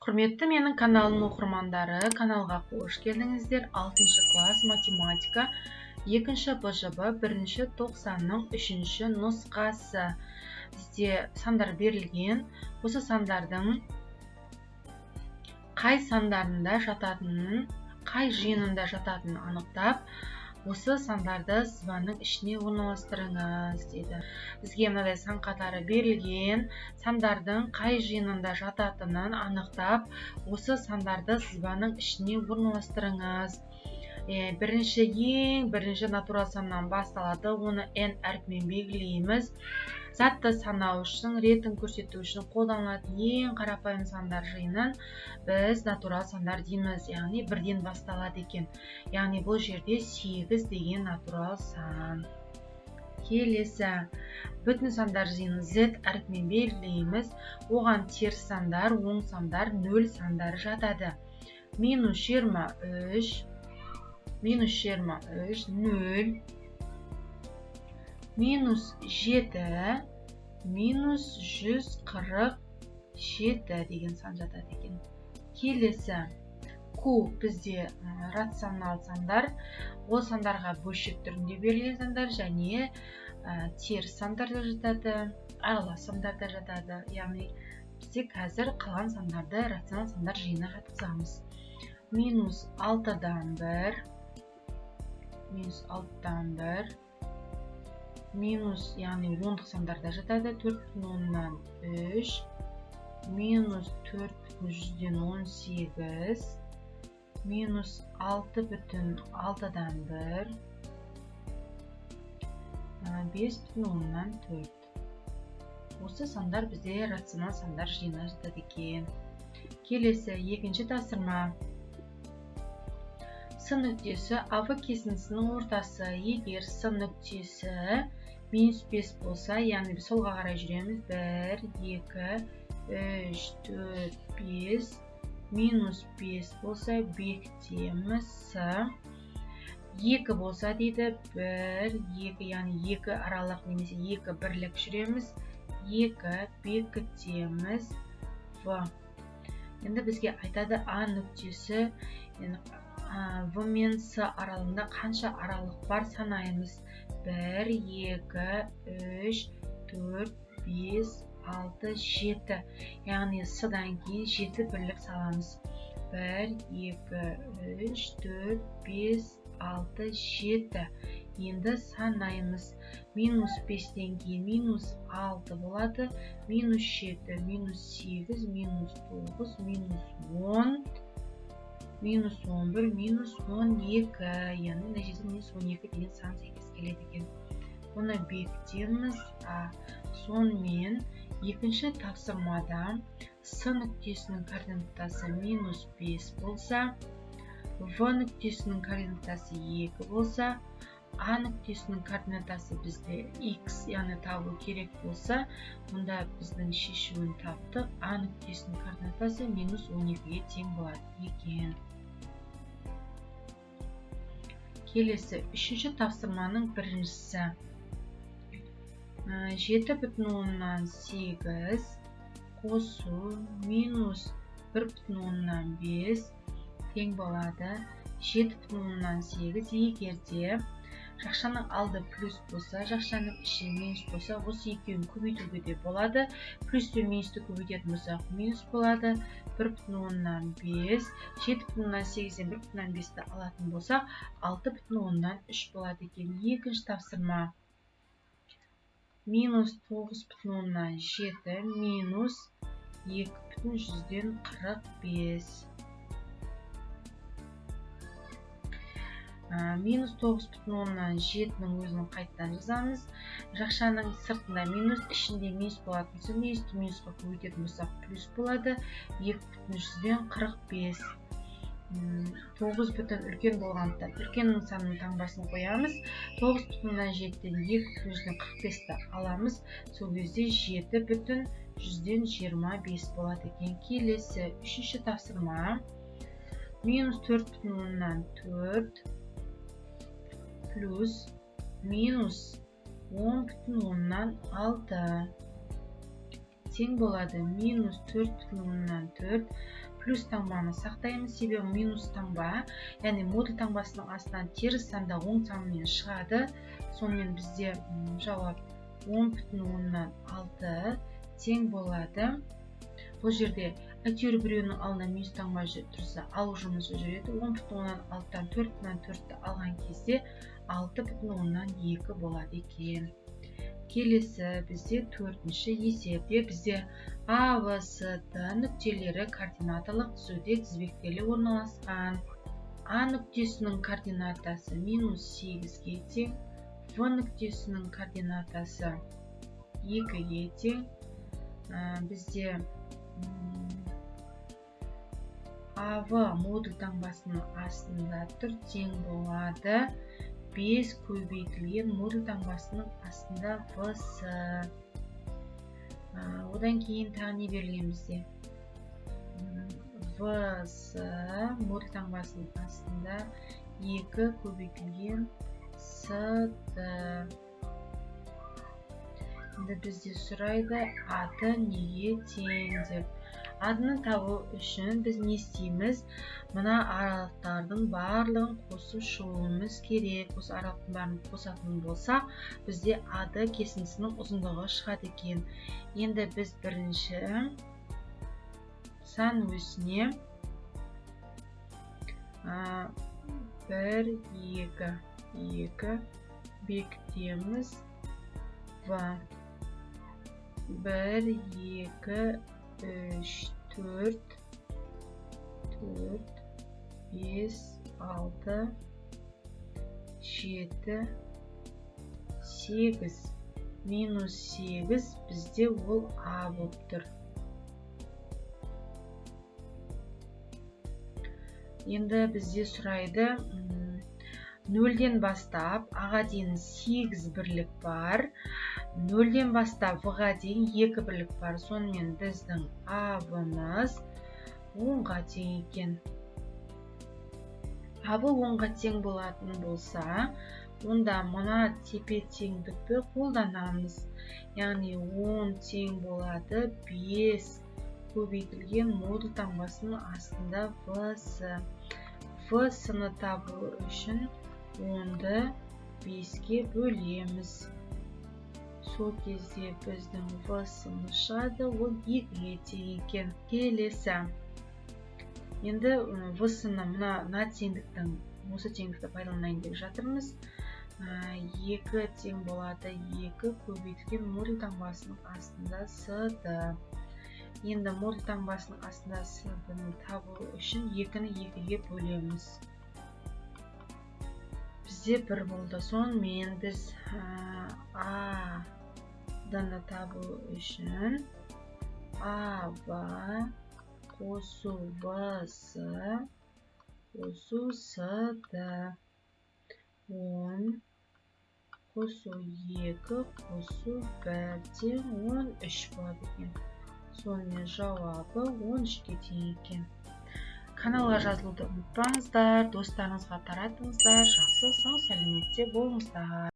Құрметті менің каналымның оқырмандары, каналға қош келдіңіздер. 6 класс математика 2 БЖБ 1 тоқсанның 3 нұсқасы. Бізде сандар берілген. Осы сандардың қай сандарында жататынын, қай жиынында жататынын анықтап, осы сандарды сызбаның ішіне орналастырыңыз дейді. Бізге мынадай сан қатары берілген, сандардың қай жиынында жататынын анықтап, осы сандарды сызбаның ішіне орналастырыңыз. Бірінші натурал саннан басталады, оны n әрпімен белгілейміз. Затты санау үшін, ретін көрсету үшін қолданылатын ең қарапайым сандар жиынын біз натурал сандар дейміз, яғни бірден басталады екен. Яғни бұл жерде 8 деген натурал сан. Келесі, бүтін сандар жиынын z әрпімен белгілейміз. Оған теріс сандар, оң сандар, 0 сандары жатады. Минус 23, 0, минус 7, минус 147 деген сан жатады екен. Келесі, Q бізде рационал сандар, ол сандарға бөлшек түрінде берілген сандар және теріс сандар да жатады, аралас сандар да жатады. Яғни бізде қазір қалған сандарды рационал сандар жиынына жатқызамыз. Минус 6-дан 1, минус, яғни ондық сандарда жатады, 4,3, минус 4,18, минус 6,6-дан 1, 5,4. Осы сандар бізде рационал сандар жиынына жатады екен. Келесі, екінші тапсырма. С нүктесі АВ кесіндісінің ортасы. Егер С нүктесі минус 5 болса, яғни біз солға қарай жүреміз. 1, 2, 3, 4, 5, минус 5 болса, бекітеміз. С 2 болса дейді, 1, 2, яғни 2 аралық немесе 2 бірлік жүреміз. 2 бекітеміз. В. Енді бізге айтады А нүктесі, В мен С аралығында қанша аралық бар санаймыз. 1, 2, 3, 4, 5, 6, 7. Яғни С-дан кейін 7 бірлік саламыз. 1, 2, 3, 4, 5, 6, 7. Енді санаймыз. Минус 5-тен кейін минус 6 болады. Минус 7, минус 8, минус 9, минус 10. Минус 11, минус 12, яғни нәтижесі минус 12 деген сан сәйкес келеді екен. Оны бекітеміз. Сонымен екінші тапсырмада С нүктесінің координатасы минус 5 болса, В нүктесінің координатасы 2 болса, А нүктесінің координатасы бізде X, яғни табу керек болса, онда біздің шешуін таптық. А нүктесінің координатасы минус 12-ге тең болады екен. Келесі, үшінші тапсырманың біріншісі. 7,8 қосу минус 1,5 тең болады. 7,8 егерде жақшаның алды плюс болса, жақшаның іші минус болса, осы екеуін көбейтуге де болады. Плюс пен минусты көбейтетін болсақ, минус болады. 1,5, 7,8-ден 1,5-ті алатын болсақ, 6,3 болады екен. Екінші тапсырма. Минус 9,7, минус 2,45. Минус 9,7-нің өзінің қайттан жазамыз. Жақшаның сыртында минус, ішінде минус болатын болса, минусты минусқа көбейтетін болсақ, плюс болады. 2,45. 9 бүтін үлкен болғандықтан үлкеннің санының таңбасын қоямыз. 9,7-ден 2,45-ті аламыз. Сол кезде 7,125 болады екен. Келесі, үшінші тапсырма. Минус 4,4 плюс минус 10,6 тең болады. Минус 4,4 плюс таңбаны сақтаймыз, себебі минус таңба, яғни модуль таңбасының астынан теріс санда оң санмен шығады. Сонымен бізде жауап 10,6 тең болады. Бұл жерде әйтеуір біреуінің алдына минус таңба тұрса алу жұмысы жүреді. 10,6-тан 4,4-ті алған кезде 6,2 болады екен. Келесі бізде төртінші есепте бізде А, В, С, Д нүктелері координаталық тізуде тізбектелі орналасқан. А нүктесінің координатасы -8-ге тең, В нүктесінің координатасы 2-ге тең. Бізде АВ модуль таңбасының астында тұр, тең болады 5 көбейтілген модуль таңбасының астында ВС. Одан кейін тағы не берілген бізде? ВС модуль таңбасының астында 2 көбейтілген СД. Енді бізде сұрайды, ады неге тең деп. Адыны табу үшін біз не істейміз? Мына аралықтардың барлығын қосып шығуымыз керек. Осы аралықтың барын қосатын болсақ, бізде ады кесіндісінің ұзындығы шығады екен. Енді біз бірінші сан өсіне 1, 2 бекітеміз. 1, 2, 3, 4, 5, 6, 7, 8. Минус 8 бізде ол А болып тұр. Енді бізде сұрайды, 0-ден бастап А-ға дейін 8 бірлік бар. 0-ден бастап В-ға дейін 2 бірлік бар. Сонымен біздің А-бымыз 10-ға тең екен. А-бы 10-ға тең болатын болса, онда мына тепе теңдікті қолданамыз. Яғни 10 тең болады 5 көбейтілген модуль таңбасының астында ВС. ВС-ны табу үшін 10-ды 5-ге бөлеміз. Сол кезде біздің ВС-ны шығады, ол 2-ге тең екен. Келесі. Енді ВС-ны мына теңдіктің, осы теңдікті пайдаланайын деп жатырмыз. 2 тең болады 2 көбейтілген модуль таңбасының астында СД. Енді модуль таңбасының астында СД-ны табу үшін 2-ні 2-ге бөлеміз. Бізде 1 болды. Сонымен біз А-ны табу үшін АВ қосу ВС қосу СД. 10 қосу 2 қосу 1 тең 13 болады екен. Сонымен жауабы 13-ге тең екен. Каналға жазылуды ұмытпаңыздар, достарыңызға таратыңыздар. Жақсы, сау сәлеметте болыңыздар.